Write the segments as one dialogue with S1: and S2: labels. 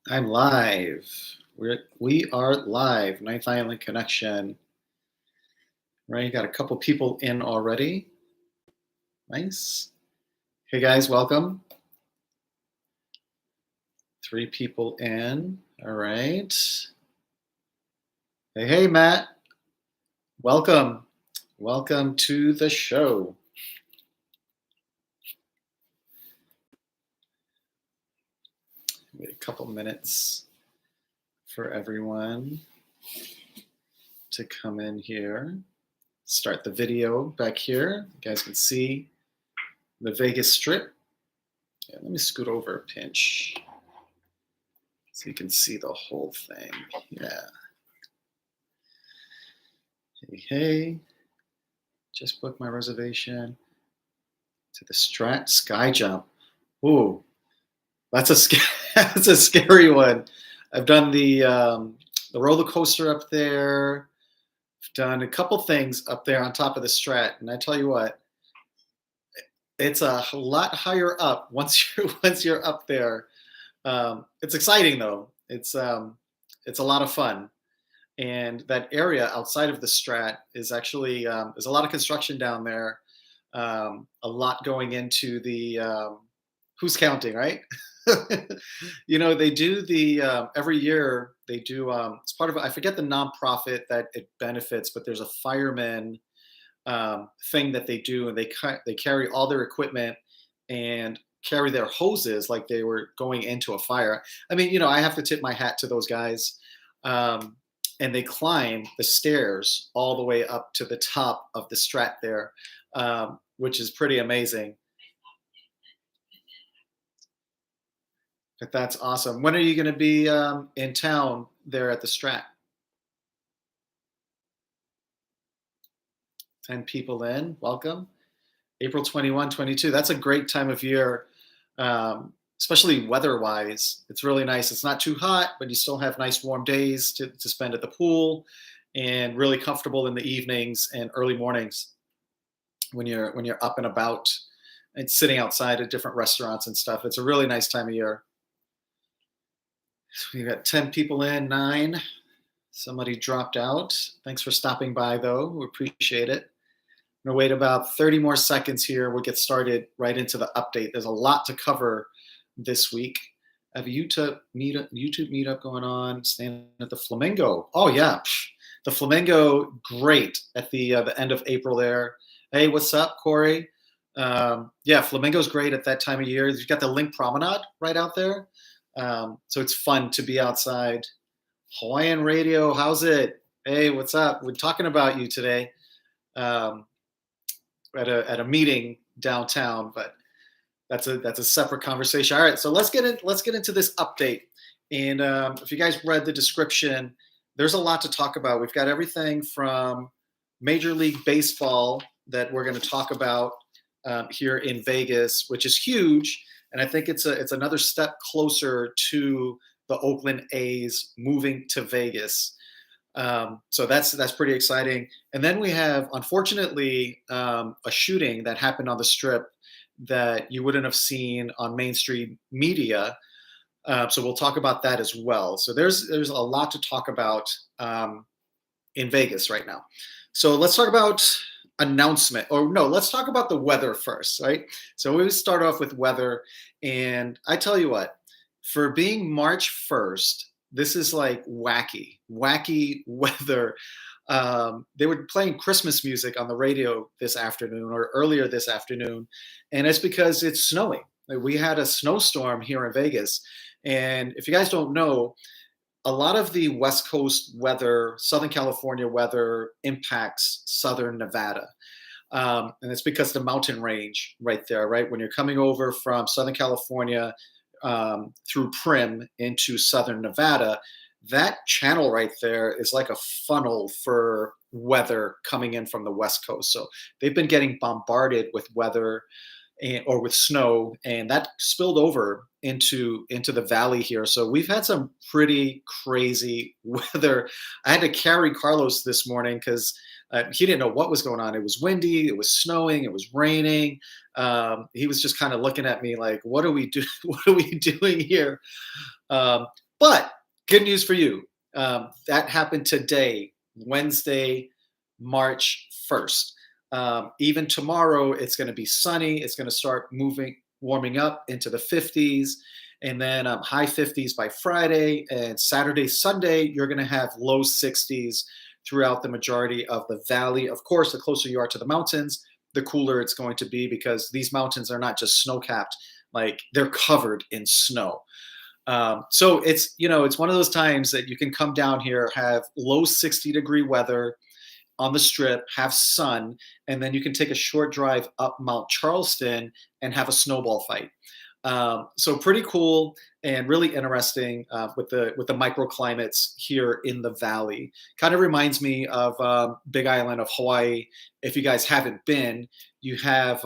S1: I'm live. We are live. Ninth Island Connection. Right, got a couple people in already. Nice. Hey guys, welcome. 3 people in. All right. Hey, Matt. Welcome. Welcome to the show. Wait a couple minutes for everyone to come in here. Start the video back here. You guys can see the Vegas Strip. Yeah, let me scoot over a pinch so you can see the whole thing. Yeah. Hey, just booked my reservation to the Strat Sky Jump. Ooh, that's a that's a scary one. I've done the roller coaster up there. I've done a couple things up there on top of the Strat, and I tell you what, it's a lot higher up once you're up there. It's exciting though. It's a lot of fun. And that area outside of the Strat is actually there's a lot of construction down there, a lot going into the who's counting, right? They do the every year they do it's part of I forget the nonprofit that it benefits, but there's a fireman thing that they do, and they carry all their equipment and carry their hoses like they were going into a fire. I mean, I have to tip my hat to those guys. And they climb the stairs all the way up to the top of the Strat there, which is pretty amazing. But that's awesome. When are you going to be in town there at the Strat? 10 people in. Welcome. April 21, 22. That's a great time of year, especially weather-wise. It's really nice. It's not too hot, but you still have nice warm days to spend at the pool, and really comfortable in the evenings and early mornings when you're up and about and sitting outside at different restaurants and stuff. It's a really nice time of year. So we got 10 people in, 9. Somebody dropped out. Thanks for stopping by, though. We appreciate it. I'm gonna wait about 30 more seconds here. We'll get started right into the update. There's a lot to cover this week. I have a YouTube meetup going on. Staying at the Flamingo. Oh yeah, the Flamingo, great at the end of April there. Hey, what's up, Corey? Yeah, Flamingo's great at that time of year. You've got the Link Promenade right out there, so it's fun to be outside. Hawaiian Radio, how's it? Hey, what's up? We're talking about you today. At a meeting downtown, but that's a separate conversation. All right, so let's get into this update. And if you guys read the description, there's a lot to talk about. We've got everything from Major League Baseball that we're going to talk about here in Vegas, which is huge, and I think it's another step closer to the Oakland A's moving to Vegas. So that's pretty exciting. And then we have, unfortunately, a shooting that happened on the Strip that you wouldn't have seen on mainstream media. So we'll talk about that as well. So there's a lot to talk about in Vegas right now. So let's talk about announcement, or no, let's talk about the weather first, right? So we start off with weather, and I tell you what, for being March 1st, this is like wacky weather. They were playing Christmas music on the radio this afternoon, or earlier this afternoon, and it's because it's snowing. We had a snowstorm here in Vegas, and if you guys don't know, a lot of the West Coast weather, Southern California weather, impacts Southern Nevada. And it's because the mountain range right there, right? When you're coming over from Southern California through Prim into Southern Nevada, that channel right there is like a funnel for weather coming in from the West Coast. So they've been getting bombarded with weather or with snow, and that spilled over into the valley here. So we've had some pretty crazy weather. I had to carry Carlos this morning because he didn't know what was going on. It was windy, it was snowing, it was raining. He was just kind of looking at me like, "What are we do? What are we doing here?" But good news for you. That happened today, Wednesday, March 1st. Even tomorrow, it's going to be sunny. It's going to start warming up into the 50s, and then high 50s by Friday. And Saturday, Sunday, you're going to have low 60s throughout the majority of the valley. Of course, the closer you are to the mountains, the cooler it's going to be, because these mountains are not just snow capped, like they're covered in snow. So it's one of those times that you can come down here, have low 60-degree weather on the strip, have sun, and then you can take a short drive up Mount Charleston and have a snowball fight. So pretty cool and really interesting with the microclimates here in the valley. Kind of reminds me of Big Island of Hawaii. If you guys haven't been, you have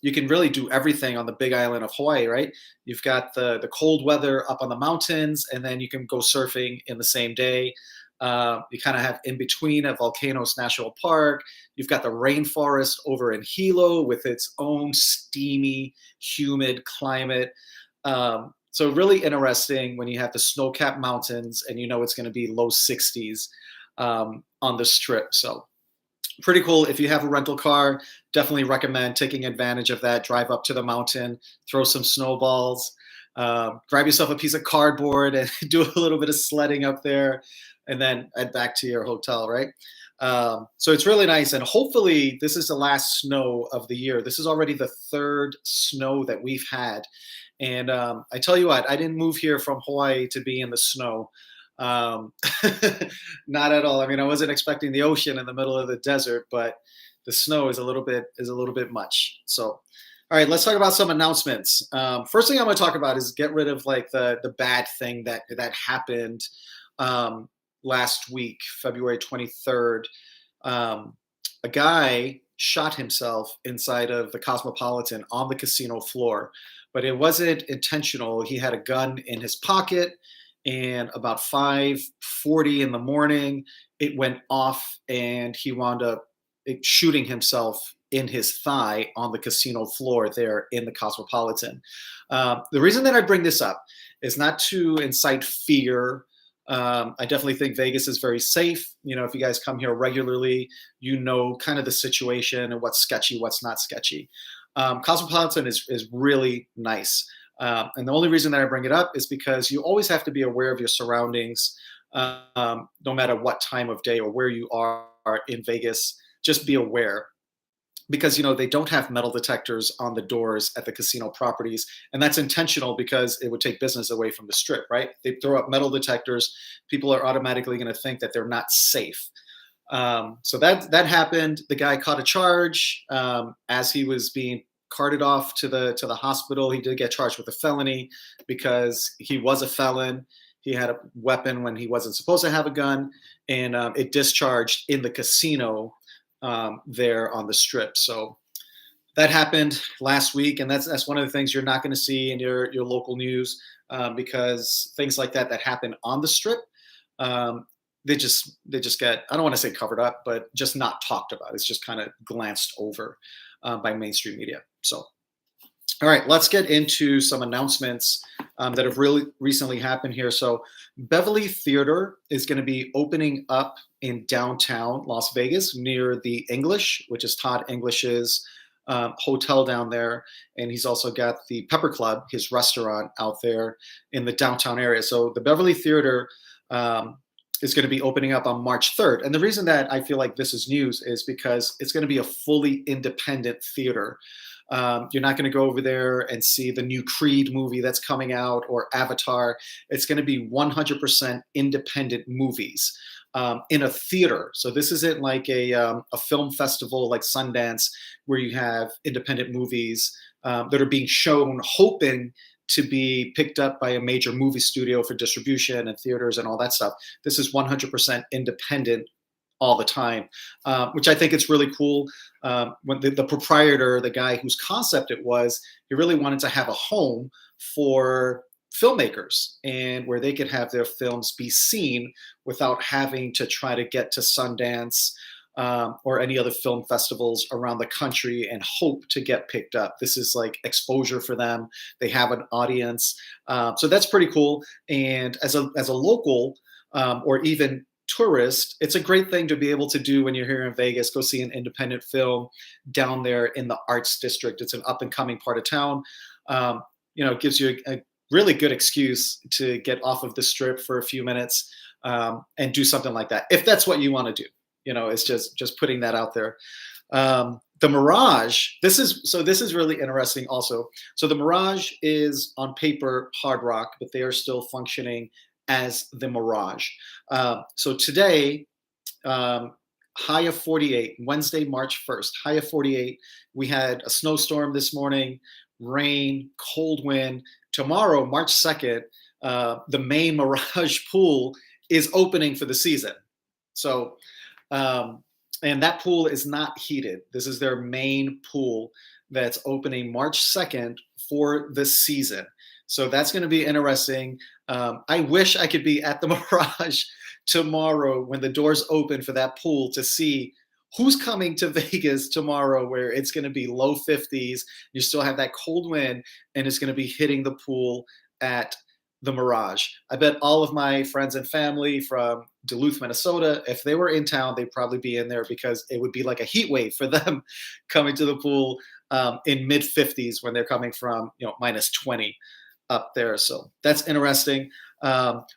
S1: you can really do everything on the Big Island of Hawaii, right? You've got the cold weather up on the mountains, and then you can go surfing in the same day. You kind of have in between at Volcanoes National Park. You've got the rainforest over in Hilo with its own steamy, humid climate. So really interesting when you have the snow-capped mountains and you know it's going to be low 60s on the strip. So pretty cool. If you have a rental car, definitely recommend taking advantage of that. Drive up to the mountain, throw some snowballs, grab yourself a piece of cardboard and do a little bit of sledding up there, and then head back to your hotel, right? So it's really nice. And hopefully this is the last snow of the year. This is already the third snow that we've had. And I tell you what, I didn't move here from Hawaii to be in the snow. Um, Not at all. I mean, I wasn't expecting the ocean in the middle of the desert, but the snow is a little bit much. So, all right, let's talk about some announcements. First thing I'm going to talk about is get rid of like the bad thing that happened last week, February 23rd. A guy shot himself inside of the Cosmopolitan on the casino floor, but it wasn't intentional. He had a gun in his pocket, and about 5:40 in the morning, it went off, and he wound up shooting himself in his thigh on the casino floor there in the Cosmopolitan. The reason that I bring this up is not to incite fear. I definitely think Vegas is very safe. You know, if you guys come here regularly, you know kind of the situation and what's sketchy, what's not sketchy. Cosmopolitan is really nice. And the only reason that I bring it up is because you always have to be aware of your surroundings, no matter what time of day or where you are in Vegas. Just be aware, because they don't have metal detectors on the doors at the casino properties, and that's intentional because it would take business away from the strip, right? They throw up metal detectors, people are automatically going to think that they're not safe. So that happened. The guy caught a charge as he was being carted off to the hospital. He did get charged with a felony because he was a felon. He had a weapon when he wasn't supposed to have a gun, and it discharged in the casino there on the strip. So that happened last week, and that's one of the things you're not going to see in your local news, because things like that happen on the strip, they just get, I don't want to say covered up, but just not talked about. It's just kind of glanced over by mainstream media. So, all right, let's get into some announcements that have really recently happened here. So Beverly Theater is going to be opening up in downtown Las Vegas near the English, which is Todd English's hotel down there. And he's also got the Pepper Club, his restaurant out there in the downtown area. So the Beverly Theater is going to be opening up on March 3rd. And the reason that I feel like this is news is because it's going to be a fully independent theater. You're not going to go over there and see the new Creed movie that's coming out or Avatar. It's going to be 100% independent movies in a theater. So this isn't like a film festival like Sundance, where you have independent movies that are being shown, hoping to be picked up by a major movie studio for distribution and theaters and all that stuff. This is 100% independent all the time, which I think it's really cool. When the proprietor, the guy whose concept it was, he really wanted to have a home for filmmakers and where they could have their films be seen without having to try to get to Sundance or any other film festivals around the country and hope to get picked up. This is like exposure for them. They have an audience, so that's pretty cool. And as a local, or even tourist, it's a great thing to be able to do when you're here in Vegas. Go see an independent film down there in the Arts District. It's an up and coming part of town. It gives you a really good excuse to get off of the strip for a few minutes, and do something like that if that's what you want to do. It's just putting that out there. The Mirage. This is really interesting also. So the Mirage is on paper Hard Rock, but they are still functioning as the Mirage. So today, high of 48, Wednesday, March 1st, high of 48. We had a snowstorm this morning, rain, cold wind. Tomorrow, March 2nd, the main Mirage pool is opening for the season. So, and that pool is not heated. This is their main pool that's opening March 2nd for the season. So that's going to be interesting. I wish I could be at the Mirage tomorrow when the doors open for that pool to see who's coming to Vegas tomorrow, where it's going to be low 50s. You still have that cold wind, and it's going to be hitting the pool at the Mirage. I bet all of my friends and family from Duluth, Minnesota, if they were in town, they'd probably be in there because it would be like a heat wave for them coming to the pool in mid 50s when they're coming from minus 20 up there. So that's interesting.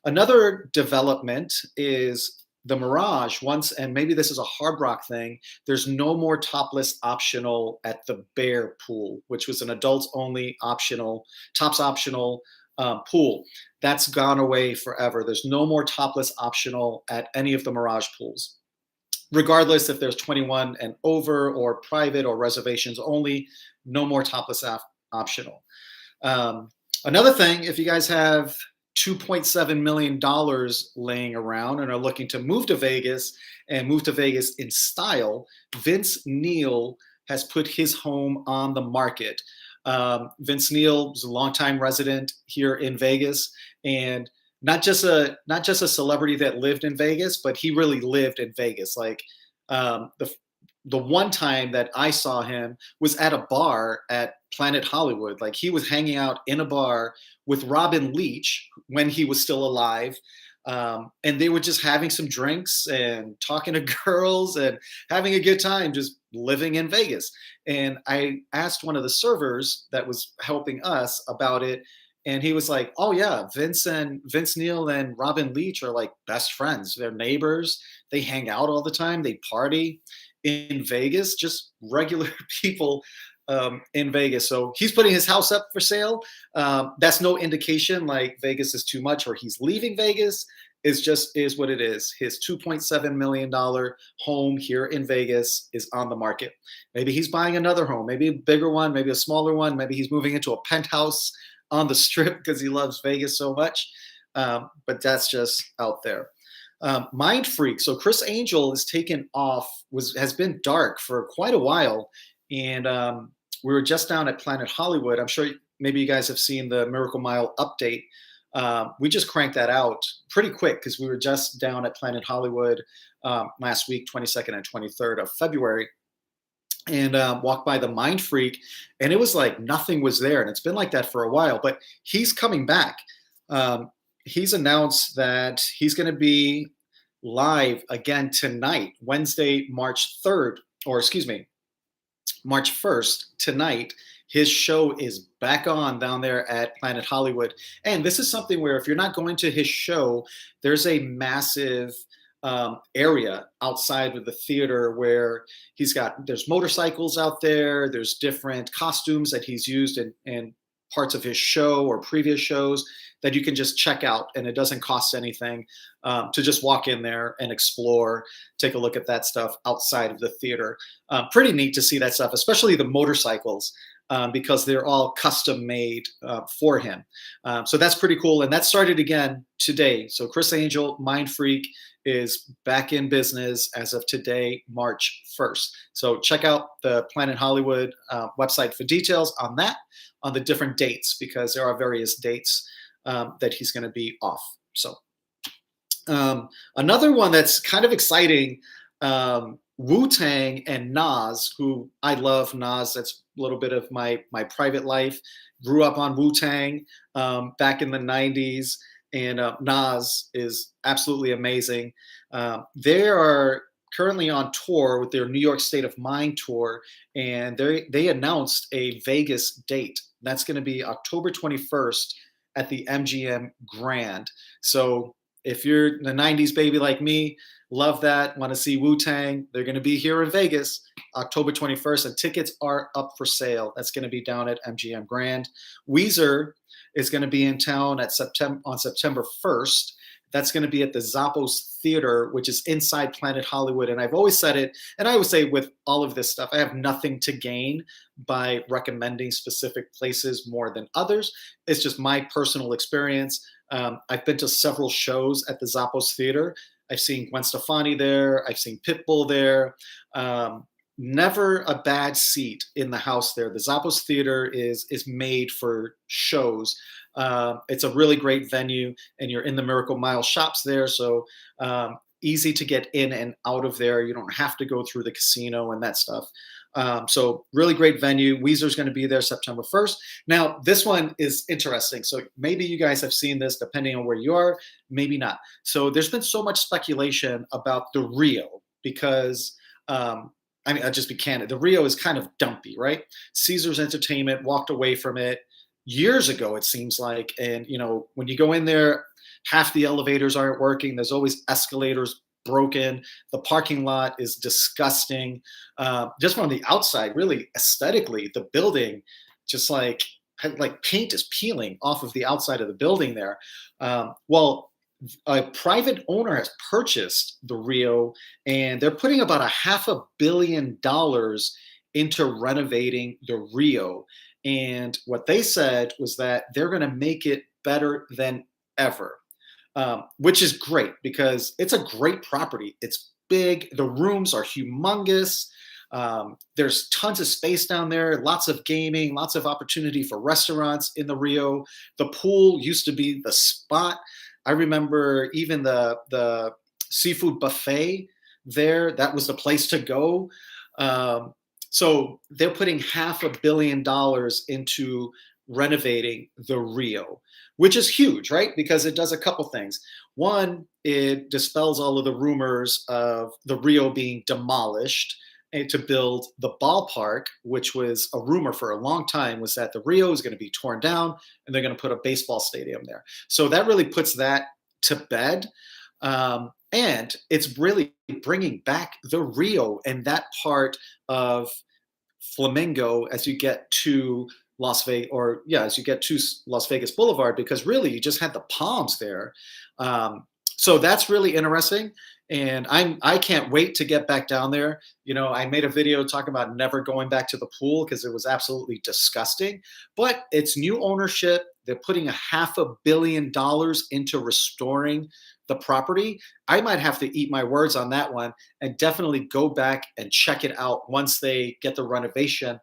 S1: Another development is the Mirage once, and maybe this is a Hard Rock thing, there's no more topless optional at the Bear pool, which was an adults only optional, tops optional pool. That's gone away forever. There's no more topless optional at any of the Mirage pools, regardless if there's 21 and over or private or reservations only. No more topless optional. Another thing, if you guys have $2.7 million laying around and are looking to move to Vegas and move to Vegas in style, Vince Neil has put his home on the market. Vince Neil is a longtime resident here in Vegas, and not just a celebrity that lived in Vegas, but he really lived in Vegas. Like the one time that I saw him was at a bar at Planet Hollywood. Like he was hanging out in a bar with Robin Leach when he was still alive. And they were just having some drinks and talking to girls and having a good time, just living in Vegas. And I asked one of the servers that was helping us about it. And he was like, oh yeah, Vince Neil and Robin Leach are like best friends. They're neighbors. They hang out all the time. They party in Vegas, just regular people in Vegas. So he's putting his house up for sale. That's no indication like Vegas is too much or he's leaving Vegas. It's just is what it is. His $2.7 million home here in Vegas is on the market. Maybe he's buying another home, maybe a bigger one, maybe a smaller one. Maybe he's moving into a penthouse on the strip because he loves Vegas so much. But that's just out there. Mind Freak. So Chris Angel is taken off, has been dark for quite a while. And we were just down at Planet Hollywood. I'm sure maybe you guys have seen the Miracle Mile update. We just cranked that out pretty quick because we were just down at Planet Hollywood last week, 22nd and 23rd of February, and walked by the Mind Freak, and it was like nothing was there. And it's been like that for a while, but he's coming back. He's announced that he's going to be live again tonight, Wednesday, March 3rd, or excuse me, March 1st, tonight. His show is back on down there at Planet Hollywood. And this is something where if you're not going to his show, there's a massive area outside of the theater where there's motorcycles out there. There's different costumes that he's used in parts of his show or previous shows that you can just check out, and it doesn't cost anything to just walk in there and explore, take a look at that stuff outside of the theater. Pretty neat to see that stuff, especially the motorcycles, because they're all custom made for him. So that's pretty cool, and that started again today. So Chris Angel, Mind Freak, is back in business as of today, March 1st. So check out the Planet Hollywood website for details on that, on the different dates, because there are various dates that he's going to be off. So another one that's kind of exciting WuTang and Nas, who I love Nas. That's a little bit of my private life. Grew up on WuTang back in the '90s, and Nas is absolutely amazing. They are currently on tour with their New York State of Mind tour, and they announced a Vegas date. That's going to be October 21st at the MGM Grand. So if you're the '90s baby like me, love that. Want to see Wu Tang? They're going to be here in Vegas, October 21st, and tickets are up for sale. That's going to be down at MGM Grand. Weezer is going to be in town on September 1st. That's going to be at the Zappos Theater, which is inside Planet Hollywood. And I've always said it, and I always say with all of this stuff, I have nothing to gain by recommending specific places more than others. It's just my personal experience. I've been to several shows at the Zappos Theater. I've seen Gwen Stefani there. I've seen Pitbull there. Never a bad seat in the house there. The Zappos Theater is made for shows. It's a really great venue, and you're in the Miracle Mile shops there, so easy to get in and out of there. You don't have to go through the casino and that stuff. So really great venue. Weezer's going to be there September 1st. Now, this one is interesting. So maybe you guys have seen this depending on where you are, maybe not. So there's been so much speculation about the Rio because, I mean, I'll just be candid. The Rio is kind of dumpy, right? Caesars Entertainment walked away from it years ago, it seems like. And, you know, when you go in there, half the elevators aren't working. There's always escalators broken. The parking lot is disgusting. Just from the outside, really aesthetically, the building just like paint is peeling off of the outside of the building there. Well, a private owner has purchased the Rio, and they're putting about $500 million into renovating the Rio. And what they said was that they're going to make it better than ever. Which is great because it's a great property. It's big. The rooms are humongous. There's tons of space down there, lots of gaming, lots of opportunity for restaurants in the Rio. The pool used to be the spot. I remember even the seafood buffet there, that was the place to go. So they're putting $500 million into renovating the Rio, which is huge, right? Because it does a couple things. One, it dispels all of the rumors of the Rio being demolished and to build the ballpark, which was a rumor for a long time, was that the Rio is going to be torn down and they're going to put a baseball stadium there. So that really puts that to bed. And it's really bringing back the Rio and that part of Flamingo as you get to Las Vegas, or yeah, as you get to Las Vegas Boulevard, because really you just had the Palms there. So that's really interesting, and I can't wait to get back down there. You know, I made a video talking about never going back to the pool because it was absolutely disgusting. But it's new ownership. They're putting $500 million into restoring the property. I might have to eat my words on that one and definitely go back and check it out once they get the renovation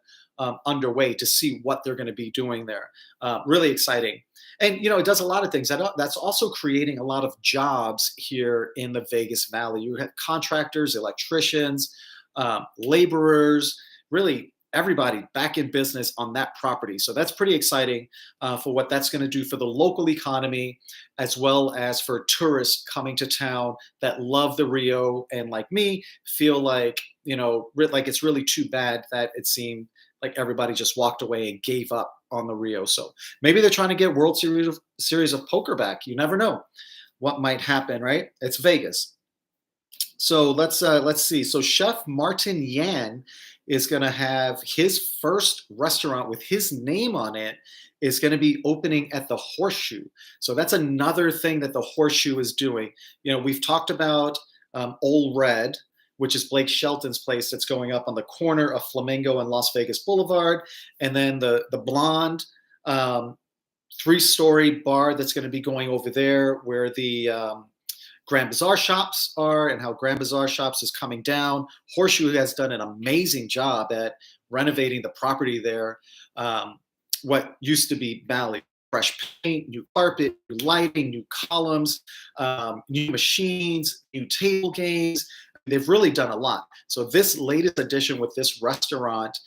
S1: underway to see what they're going to be doing there. Really exciting. And, you know, it does a lot of things. That's also creating a lot of jobs here in the Vegas Valley. You have contractors, electricians, laborers, really everybody back in business on that property. So that's pretty exciting for what that's going to do for the local economy, as well as for tourists coming to town that love the Rio and, like me, feel like, you know, like it's really too bad that it seemed like everybody just walked away and gave up on the Rio. So maybe they're trying to get World Series of Poker back. You never know what might happen, right? It's Vegas. So let's see. So Chef Martin Yan is going to have his first restaurant with his name on it is going to be opening at the Horseshoe. So that's another thing that the Horseshoe is doing. You know, we've talked about Old Red, which is Blake Shelton's place that's going up on the corner of Flamingo and Las Vegas Boulevard, and then the Blonde 3-story bar that's going to be going over there where the Grand Bazaar Shops are, and how Grand Bazaar Shops is coming down. Horseshoe has done an amazing job at renovating the property there. What used to be Valley, fresh paint, new carpet, new lighting, new columns, new machines, new table games. they've really done a lot. So this latest addition with this restaurant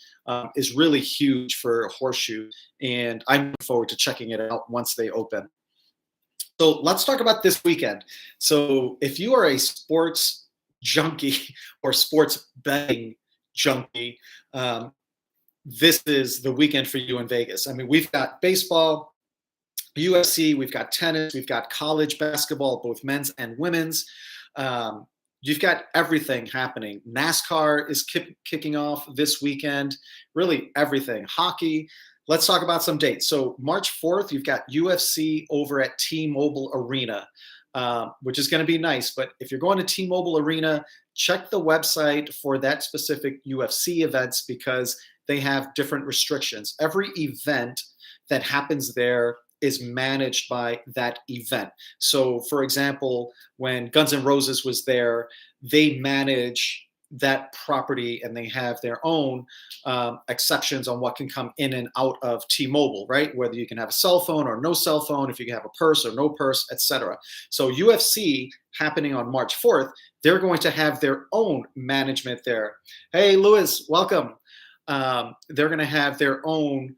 S1: is really huge for Horseshoe, and I'm looking forward to checking it out once they open. So let's talk about this weekend. So if you are a sports junkie or sports betting junkie, um, this is the weekend for you in Vegas. I mean, we've got baseball, UFC, we've got tennis, we've got college basketball, both men's and women's. Um, you've got everything happening. NASCAR is kicking off this weekend, really everything. Hockey. Let's talk about some dates. So March 4th, you've got UFC over at T-Mobile Arena, which is going to be nice. But if you're going to T-Mobile Arena, check the website for that specific UFC events because they have different restrictions. Every event that happens there is managed by that event. So, for example, when Guns N' Roses was there, they manage that property and they have their own exceptions on what can come in and out of T-Mobile, right? Whether you can have a cell phone or no cell phone, if you can have a purse or no purse, etc. So UFC happening on March 4th, they're going to have their own management there. Hey, Lewis, welcome. They're going to have their own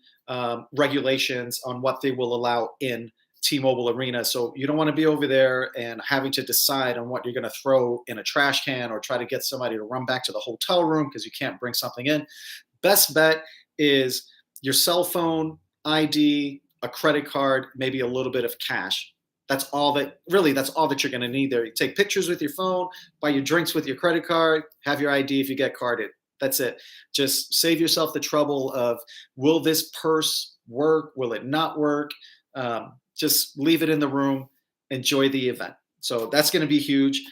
S1: regulations on what they will allow in T-Mobile Arena. So you don't want to be over there and having to decide on what you're going to throw in a trash can or try to get somebody to run back to the hotel room because you can't bring something in. Best bet is your cell phone, ID, a credit card, maybe a little bit of cash. That's all that you're going to need there. You take pictures with your phone, buy your drinks with your credit card, have your ID if you get carded. That's it. Just save yourself the trouble of, will this purse work? Will it not work? Just leave it in the room. Enjoy the event. So that's going to be huge.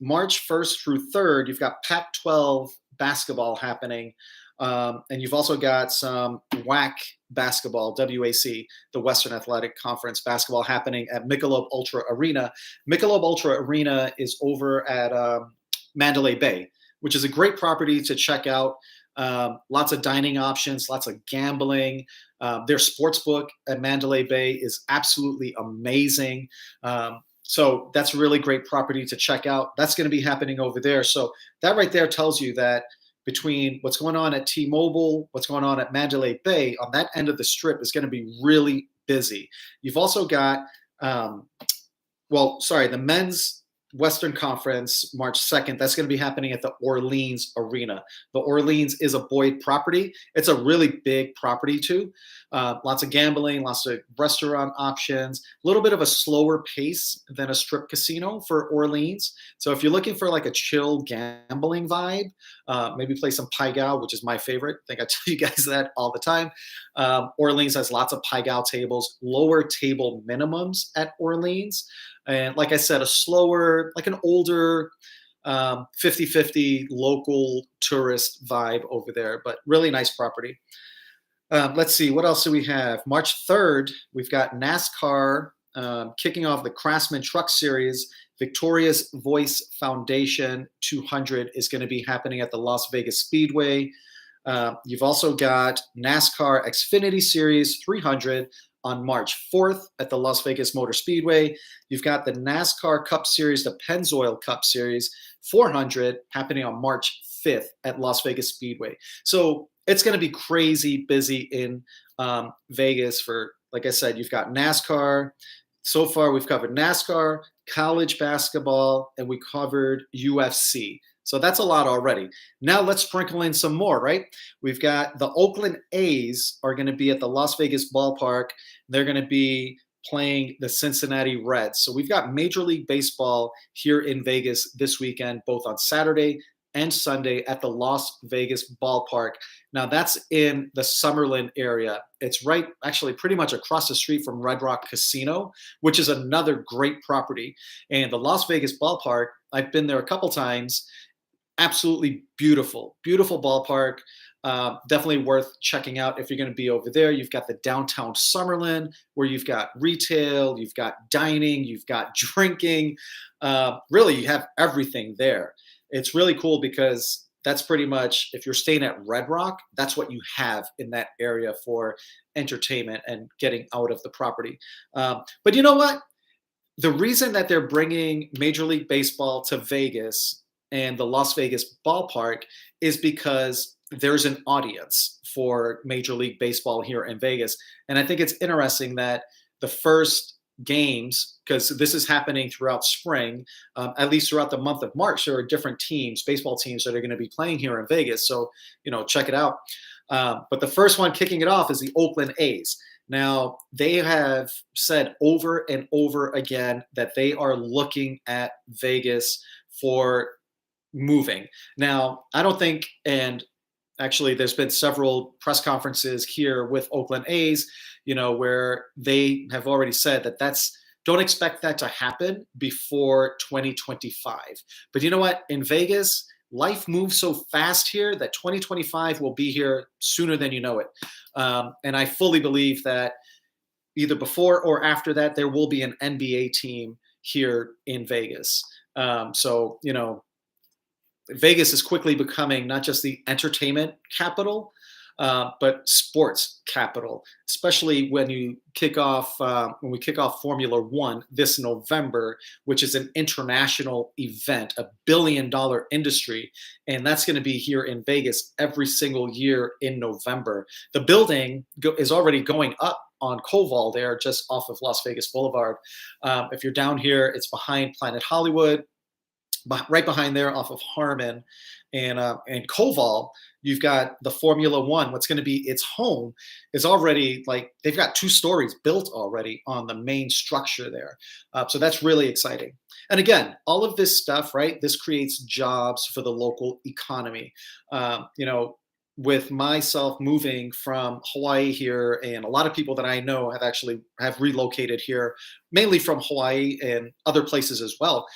S1: March 1st through 3rd, you've got Pac-12 basketball happening. And you've also got some WAC basketball, WAC, the Western Athletic Conference basketball happening at Michelob Ultra Arena. Michelob Ultra Arena is over at Mandalay Bay, which is a great property to check out. Lots of dining options, lots of gambling. Their sports book at Mandalay Bay is absolutely amazing. So that's a really great property to check out. That's going to be happening over there. So that right there tells you that between what's going on at T-Mobile, what's going on at Mandalay Bay, on that end of the strip is going to be really busy. You've also got, the men's Western Conference, March 2nd, that's going to be happening at the Orleans Arena. The Orleans is a Boyd property. It's a really big property too. Lots of gambling, lots of restaurant options, a little bit of a slower pace than a strip casino for Orleans. So if you're looking for like a chill gambling vibe, maybe play some Pai Gow, which is my favorite. I think I tell you guys that all the time. Orleans has lots of Pai Gow tables, lower table minimums at Orleans. And like I said, a slower, like an older 50-50 local tourist vibe over there, but really nice property. Let's see, what else do we have? March 3rd, we've got NASCAR kicking off the Craftsman Truck Series. Victoria's Voice Foundation 200 is going to be happening at the Las Vegas Speedway. You've also got NASCAR Xfinity Series 300 on March 4th at the Las Vegas Motor Speedway. You've got the NASCAR Cup Series, the Pennzoil Cup Series 400 happening on March 5th at Las Vegas Speedway. So it's going to be crazy busy in Vegas for, like I said, you've got NASCAR. So far, we've covered NASCAR, college basketball, and we covered UFC. So that's a lot already. Now let's sprinkle in some more, right? We've got the Oakland A's are going to be at the Las Vegas ballpark. They're going to be playing the Cincinnati Reds. So we've got Major League Baseball here in Vegas this weekend, both on Saturday and Sunday at the Las Vegas ballpark. Now that's in the Summerlin area. It's right, actually pretty much across the street from Red Rock Casino, which is another great property. And the Las Vegas ballpark, I've been there a couple times. Absolutely beautiful, beautiful ballpark. Definitely worth checking out if you're going to be over there. You've got the downtown Summerlin where you've got retail, you've got dining, you've got drinking. Really, you have everything there. It's really cool because that's pretty much, if you're staying at Red Rock, that's what you have in that area for entertainment and getting out of the property. But you know what? The reason that they're bringing Major League Baseball to Vegas and the Las Vegas ballpark is because there's an audience for Major League Baseball here in Vegas. And I think it's interesting that the first games, because this is happening throughout spring, at least throughout the month of March, there are different teams, baseball teams that are going to be playing here in Vegas. So, check it out. But the first one kicking it off is the Oakland A's. Now, they have said over and over again that they are looking at Vegas for moving. Now, I don't think, and actually there's been several press conferences here with Oakland A's, where they have already said that don't expect that to happen before 2025. But you know what? In Vegas, life moves so fast here that 2025 will be here sooner than you know it. And I fully believe that either before or after that, there will be an NBA team here in Vegas. So, Vegas is quickly becoming not just the entertainment capital, but sports capital, especially when we kick off Formula One this November, which is an international event, $1 billion industry. And that's going to be here in Vegas every single year in November. The building is already going up on Koval there, just off of Las Vegas Boulevard. If you're down here, it's behind Planet Hollywood, right behind there off of Harmon and Koval. You've got the Formula One. What's going to be its home is already they've got 2 stories built already on the main structure there. So that's really exciting. And again, all of this stuff, right? This creates jobs for the local economy. With myself moving from Hawaii here, and a lot of people that I know have relocated here, mainly from Hawaii and other places as well.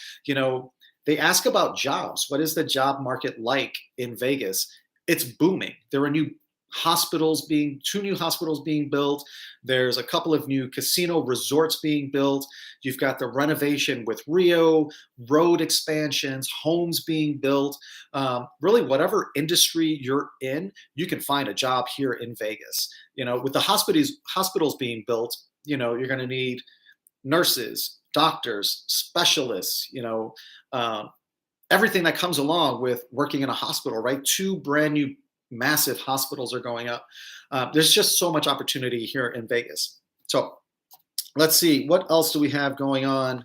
S1: They ask about jobs. What is the job market like in Vegas? It's booming. There are 2 new hospitals being built. There's a couple of new casino resorts being built. You've got the renovation with Rio, road expansions, homes being built. Really, whatever industry you're in, you can find a job here in Vegas. With the hospitals being built, you're going to need nurses, doctors, specialists, everything that comes along with working in a hospital, right? 2 brand new massive hospitals are going up. There's just so much opportunity here in Vegas. So let's see, what else do we have going on?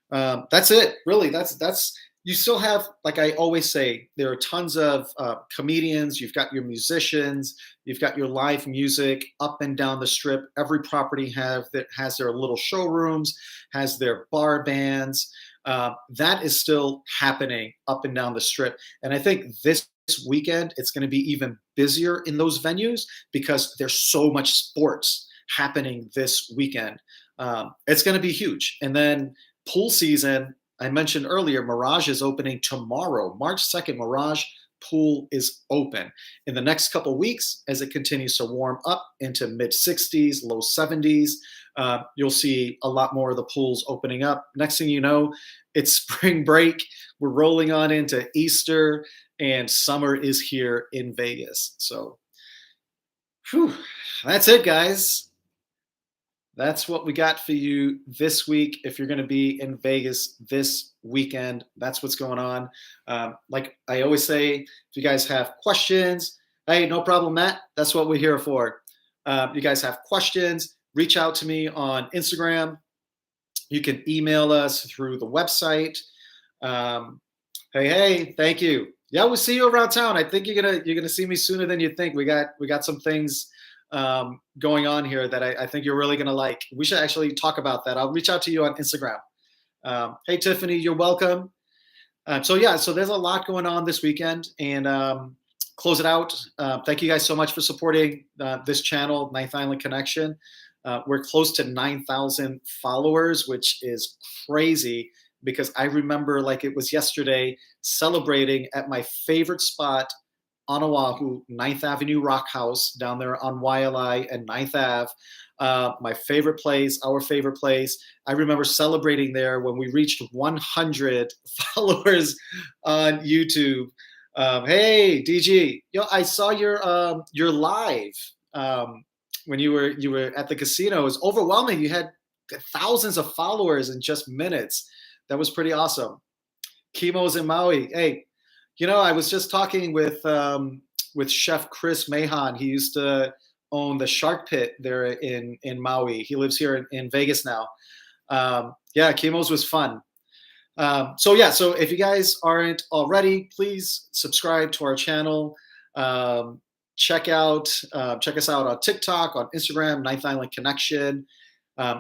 S1: That's it, really. That's you still have, like I always say, there are tons of comedians. You've got your musicians. You've got your live music up and down the strip. Every property has their little showrooms, has their bar bands. That is still happening up and down the strip. And I think this weekend, it's going to be even busier in those venues because there's so much sports happening this weekend. It's going to be huge. And then pool season, I mentioned earlier, Mirage is opening tomorrow, March 2nd. Mirage pool is open. In the next couple of weeks, as it continues to warm up into mid 60s, low 70s, you'll see a lot more of the pools opening up. Next thing you know, it's spring break. We're rolling on into Easter, and summer is here in Vegas. So, that's it, guys. That's what we got for you this week. If you're going to be in Vegas this weekend, that's what's going on. Like I always say, if you guys have questions, hey, no problem, Matt. That's what we're here for. You guys have questions, reach out to me on Instagram. You can email us through the website. Hey, thank you. Yeah, we'll see you around town. I think you're gonna see me sooner than you think. We got some things going on here that I think you're really gonna like. We should actually talk about that. I'll reach out to you on Instagram. Hey, Tiffany, you're welcome. So there's a lot going on this weekend, and close it out. Thank you guys so much for supporting this channel, Ninth Island Connection. We're close to 9,000 followers, which is crazy because I remember like it was yesterday celebrating at my favorite spot on Oahu, 9th Avenue Rock House down there on YLI and 9th Ave. My favorite place, our favorite place. I remember celebrating there when we reached 100 followers on YouTube. Hey, DG, I saw your live when you were at the casino. It was overwhelming. You had thousands of followers in just minutes. That was pretty awesome. Chemo's in Maui. Hey, you know, I was just talking with Chef Chris Mahon. He used to own the Shark Pit there in Maui. He lives here in Vegas now. Yeah, Chemo's was fun. So yeah, so if you guys aren't already, please subscribe to our channel. Um, check us out on TikTok, on Instagram, Ninth Island Connection.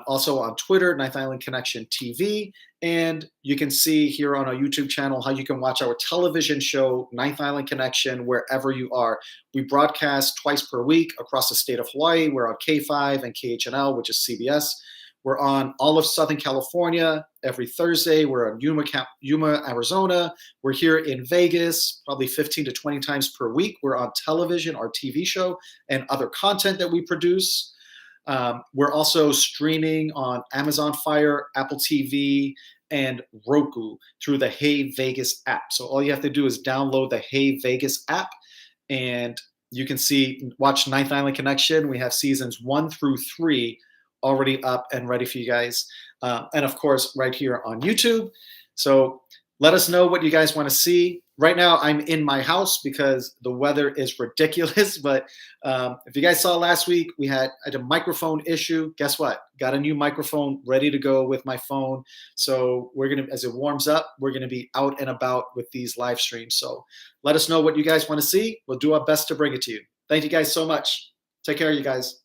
S1: Also on Twitter, Ninth Island Connection TV. And you can see here on our YouTube channel how you can watch our television show, Ninth Island Connection, wherever you are. We broadcast twice per week across the state of Hawaii. We're on K5 and KHNL, which is CBS. We're on all of Southern California every Thursday. We're on Yuma, Arizona. We're here in Vegas probably 15 to 20 times per week. We're on television, our TV show, and other content that we produce. We're also streaming on Amazon Fire, Apple TV, and Roku through the Hey Vegas app. So all you have to do is download the Hey Vegas app, and you can watch Ninth Island Connection. We have seasons 1 through 3 already up and ready for you guys. And of course, right here on YouTube. So let us know what you guys want to see. Right now, I'm in my house because the weather is ridiculous. But if you guys saw last week, I had a microphone issue. Guess what? Got a new microphone ready to go with my phone. So we're going to, as it warms up, we're going to be out and about with these live streams. So let us know what you guys want to see. We'll do our best to bring it to you. Thank you guys so much. Take care, you guys.